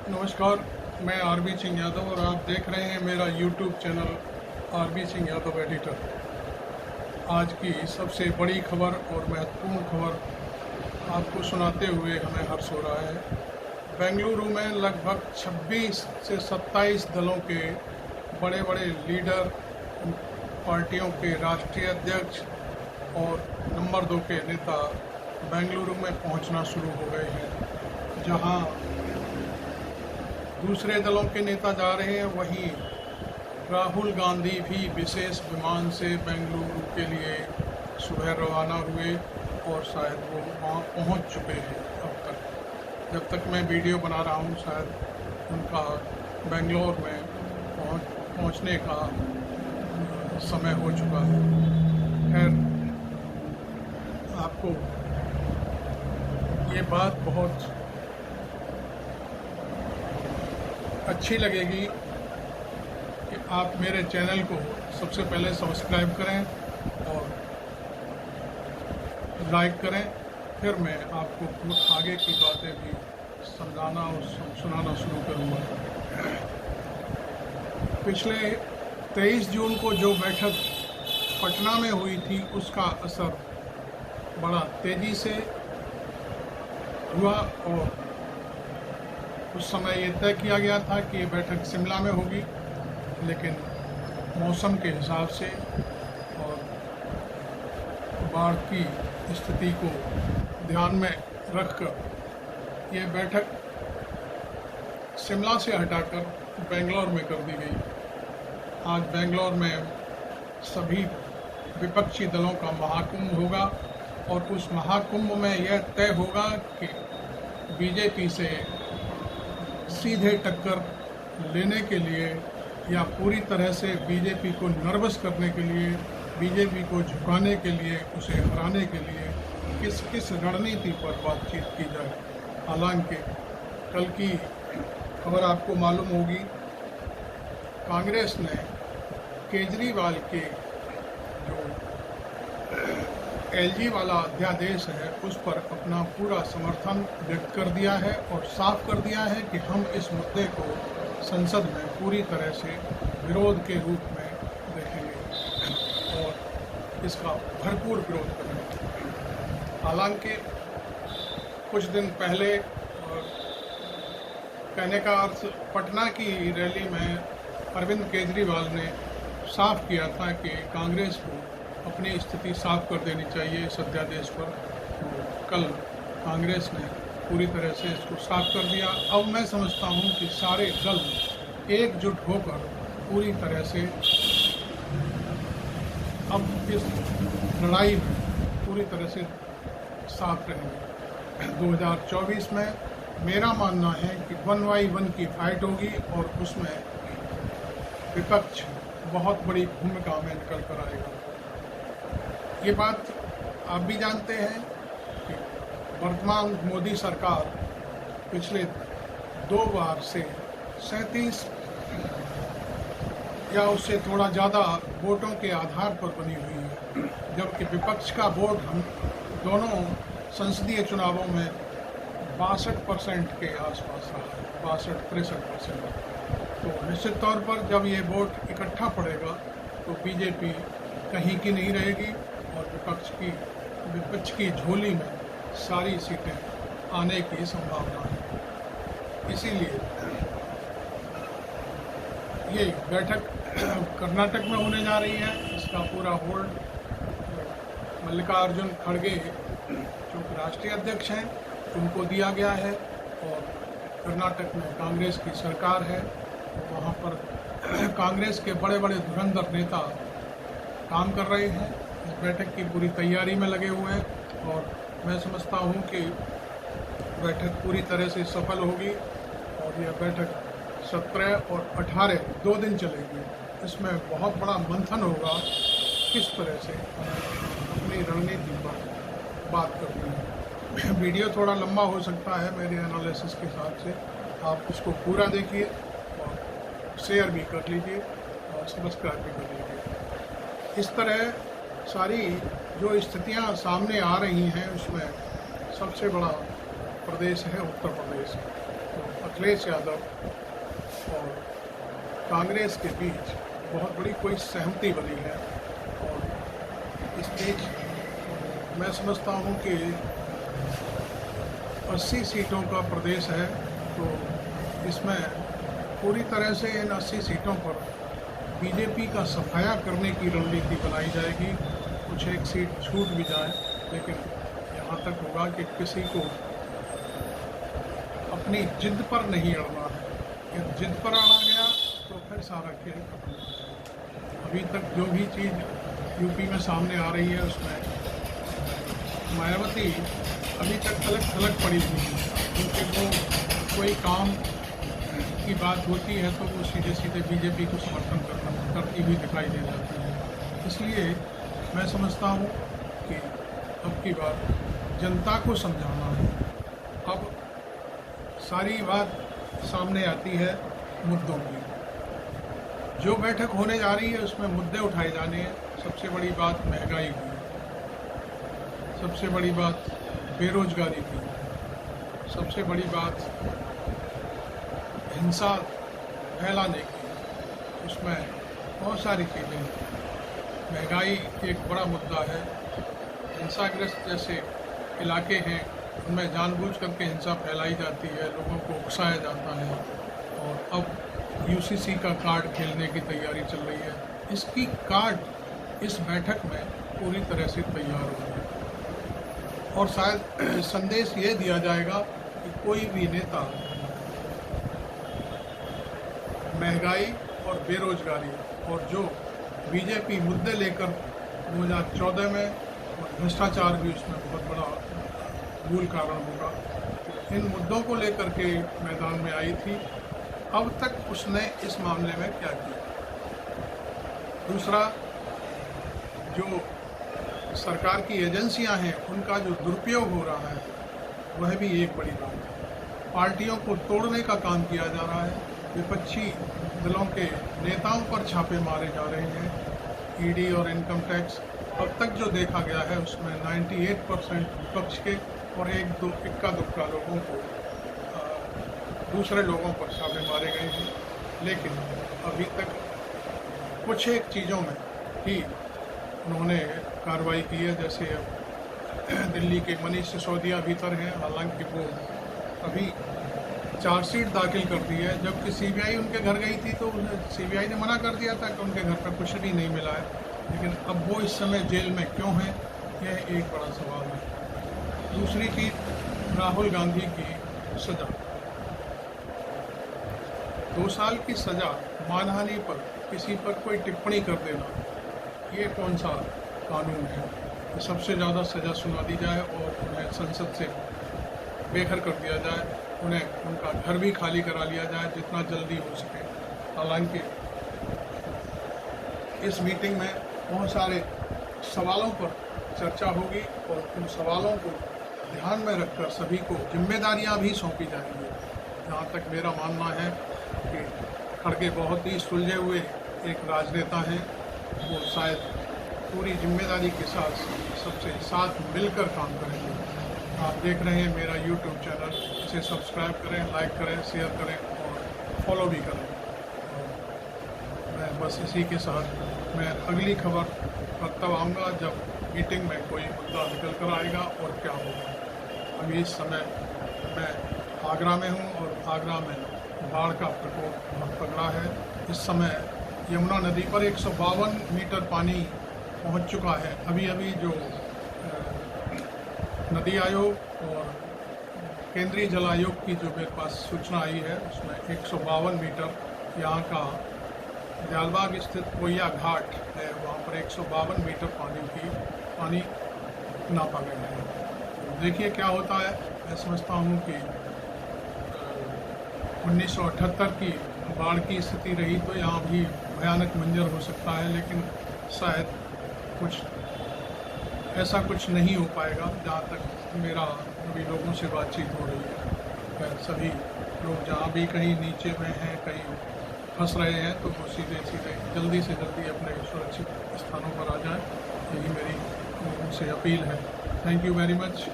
नमस्कार, मैं आरबी सिंह यादव और आप देख रहे हैं मेरा YouTube channel RB Singh Yadav editor. आज की सबसे बड़ी खबर और महत्वपूर्ण खबर आपको सुनाते हुए हमें हर्ष हो रहा है। बेंगलुरु में लगभग 26 से 27 दलों के बड़े बड़े लीडर, पार्टियों के राष्ट्रीय अध्यक्ष और नंबर 2 के नेता बेंगलुरु में पहुंचना शुरू हो गए हैं। जहां दूसरे दलों के नेता जा रहे हैं, वहीं राहुल गांधी भी विशेष विमान से बेंगलुरु के लिए सुबह रवाना हुए और शायद वो वहाँ पहुँच चुके हैं। अब तक जब तक मैं वीडियो बना रहा हूँ शायद उनका बेंगलोर में पहुँचने का समय हो चुका है। खैर, आपको ये बात बहुत अच्छी लगेगी कि आप मेरे चैनल को सबसे पहले सब्सक्राइब करें और लाइक करें, फिर मैं आपको आगे की बातें भी समझाना और सुनाना शुरू करूँगा। पिछले 23 जून को जो बैठक पटना में हुई थी, उसका असर बड़ा तेज़ी से हुआ और उस समय ये तय किया गया था कि ये बैठक शिमला में होगी, लेकिन मौसम के हिसाब से और बाढ़ की स्थिति को ध्यान में रखकर ये बैठक शिमला से हटाकर बेंगलोर में कर दी गई। आज बेंगलोर में सभी विपक्षी दलों का महाकुंभ होगा और उस महाकुंभ में यह तय होगा कि बीजेपी से सीधे टक्कर लेने के लिए या पूरी तरह से बीजेपी को नर्वस करने के लिए, बीजेपी को झुकाने के लिए, उसे हराने के लिए किस किस रणनीति पर बातचीत की जाए। हालांकि कल की खबर आपको मालूम होगी, कांग्रेस ने केजरीवाल के जो एलजी वाला अध्यादेश है उस पर अपना पूरा समर्थन व्यक्त कर दिया है और साफ कर दिया है कि हम इस मुद्दे को संसद में पूरी तरह से विरोध के रूप में देखेंगे और इसका भरपूर विरोध करेंगे। हालांकि कुछ दिन पहले, कहने का अर्थ, पटना की रैली में अरविंद केजरीवाल ने साफ किया था कि कांग्रेस को अपनी स्थिति साफ कर देनी चाहिए इस अध्यादेश पर। तो कल कांग्रेस ने पूरी तरह से इसको साफ कर दिया। अब मैं समझता हूँ कि सारे दल एकजुट होकर पूरी तरह से अब इस लड़ाई में पूरी तरह से साथ रहेंगे। 2024 में मेरा मानना है कि 1 by 1 की फाइट होगी और उसमें विपक्ष बहुत बड़ी भूमिका में निकल कर आएगा। ये बात आप भी जानते हैं कि वर्तमान मोदी सरकार पिछले 2 बार से 37 या उससे थोड़ा ज़्यादा वोटों के आधार पर बनी हुई है, जबकि विपक्ष का वोट हम दोनों संसदीय चुनावों में 62% के आसपास रहा है, 62-63%। तो निश्चित तौर पर जब ये वोट इकट्ठा पड़ेगा तो बीजेपी कहीं की नहीं रहेगी और विपक्ष की झोली में सारी सीटें आने की संभावना है। इसीलिए ये बैठक कर्नाटक में होने जा रही है। इसका पूरा होल्ड मल्लिकार्जुन खड़गे, जो राष्ट्रीय अध्यक्ष हैं, उनको दिया गया है और कर्नाटक में कांग्रेस की सरकार है। तो वहाँ पर कांग्रेस के बड़े बड़े धुरंधर नेता काम कर रहे हैं, इस बैठक की पूरी तैयारी में लगे हुए हैं और मैं समझता हूँ कि बैठक पूरी तरह से सफल होगी और यह बैठक 17 और 18 2 दिन चलेगी। इसमें बहुत बड़ा मंथन होगा किस तरह से अपनी रणनीति पर बात करनी है। वीडियो थोड़ा लंबा हो सकता है मेरे एनालिसिस के हिसाब से, आप उसको पूरा देखिए और शेयर भी कर लीजिए और सब्सक्राइब भी कर लीजिए। इस तरह सारी जो स्थितियां सामने आ रही हैं उसमें सबसे बड़ा प्रदेश है उत्तर प्रदेश। तो अखिलेश यादव और कांग्रेस के बीच बहुत बड़ी कोई सहमति बनी है। और इस बीच मैं समझता हूँ कि 80 सीटों का प्रदेश है, तो इसमें पूरी तरह से इन 80 सीटों पर बीजेपी का सफाया करने की रणनीति बनाई जाएगी। कुछ एक सीट छूट भी जाए, लेकिन यहाँ तक होगा कि किसी को अपनी जिद पर नहीं अड़ना है। यदि जिद पर अड़ा गया तो फिर सारा खेल खत्म। अभी तक जो भी चीज़ यूपी में सामने आ रही है, उसमें मायावती अभी तक थलग थलग पड़ी हुई है, क्योंकि वो कोई काम की बात होती है तो वो सीधे सीधे बीजेपी को समर्थन करती हुई दिखाई दे जाती है। इसलिए मैं समझता हूँ कि अब की बार जनता को समझाना है। अब सारी बात सामने आती है मुद्दों की। जो बैठक होने जा रही है उसमें मुद्दे उठाए जाने हैं। सबसे बड़ी बात महंगाई की, सबसे बड़ी बात बेरोजगारी की, सबसे बड़ी बात हिंसा फैलाने की। उसमें बहुत सारी चीज़ें हैं। महंगाई एक बड़ा मुद्दा है। हिंसाग्रस्त जैसे इलाके हैं उनमें जानबूझ करके हिंसा फैलाई जाती है, लोगों को उकसाया जाता है। और अब यूसीसी का कार्ड खेलने की तैयारी चल रही है। इसकी कार्ड इस बैठक में पूरी तरह से तैयार हो गई और शायद संदेश ये दिया जाएगा कि कोई भी नेता महंगाई और बेरोजगारी और जो बीजेपी मुद्दे लेकर 2014 में, और भ्रष्टाचार भी उसमें बहुत बड़ा मूल कारण होगा, इन मुद्दों को लेकर के मैदान में आई थी। अब तक उसने इस मामले में क्या किया? दूसरा, जो सरकार की एजेंसियां हैं उनका जो दुरुपयोग हो रहा है, वह भी एक बड़ी बात है। पार्टियों को तोड़ने का काम किया जा रहा है। विपक्षी दलों के नेताओं पर छापे मारे जा रहे हैं। ईडी और इनकम टैक्स, अब तक जो देखा गया है उसमें 98% विपक्ष के और इक्का दुक्का लोगों को, दूसरे लोगों पर छापे मारे गए हैं। लेकिन अभी तक कुछ एक चीज़ों में ही उन्होंने कार्रवाई की है। जैसे दिल्ली के मनीष सिसोदिया भीतर हैं, हालांकि वो अभी चार्जशीट दाखिल कर दी है, जबकि सीबीआई उनके घर गई थी तो सीबीआई ने मना कर दिया था कि उनके घर पर कुछ भी नहीं मिला है। लेकिन अब वो इस समय जेल में क्यों हैं, यह एक बड़ा सवाल है। दूसरी चीज़, राहुल गांधी की सज़ा, 2 साल की सज़ा मानहानि पर किसी पर कोई टिप्पणी कर देना, ये कौन सा कानून है? तो सबसे ज़्यादा सज़ा सुना दी जाए और उन्हें संसद से बेघर कर दिया जाए, उन्हें उनका घर भी खाली करा लिया जाए जितना जल्दी हो सके। हालांकि इस मीटिंग में बहुत सारे सवालों पर चर्चा होगी और उन सवालों को ध्यान में रखकर सभी को जिम्मेदारियां भी सौंपी जाएंगी। जहाँ तक मेरा मानना है कि खड़गे बहुत ही सुलझे हुए एक राजनेता हैं, वो शायद पूरी जिम्मेदारी के साथ सबसे साथ मिलकर काम करेंगे। आप देख रहे हैं मेरा YouTube चैनल, इसे सब्सक्राइब करें, लाइक करें, शेयर करें और फॉलो भी करें। मैं बस इसी के साथ मैं अगली खबर पर तब आऊँगा जब मीटिंग में कोई मुद्दा निकल कर आएगा और क्या होगा। अभी इस समय मैं आगरा में हूँ और आगरा में बाढ़ का प्रकोप बहुत तगड़ा है। इस समय यमुना नदी पर 152 मीटर पानी पहुँच चुका है। अभी अभी जो नदी आयोग और केंद्रीय जल आयोग की जो मेरे पास सूचना आई है, उसमें 152 मीटर यहाँ का दयालबाग स्थित कोया घाट है, वहाँ पर 152 मीटर पानी नापा गया है। तो देखिए क्या होता है। मैं समझता हूँ कि 1978 की बाढ़ की स्थिति रही तो यहाँ भी भयानक मंजर हो सकता है, लेकिन शायद ऐसा कुछ नहीं हो पाएगा। जहाँ तक मेरा अभी लोगों से बातचीत हो रही है, सभी लोग जहाँ भी कहीं नीचे में हैं, कहीं फंस रहे हैं, तो वो सीधे जल्दी से जल्दी अपने सुरक्षित स्थानों पर आ जाए। यही मेरी उनसे अपील है। Thank you very much.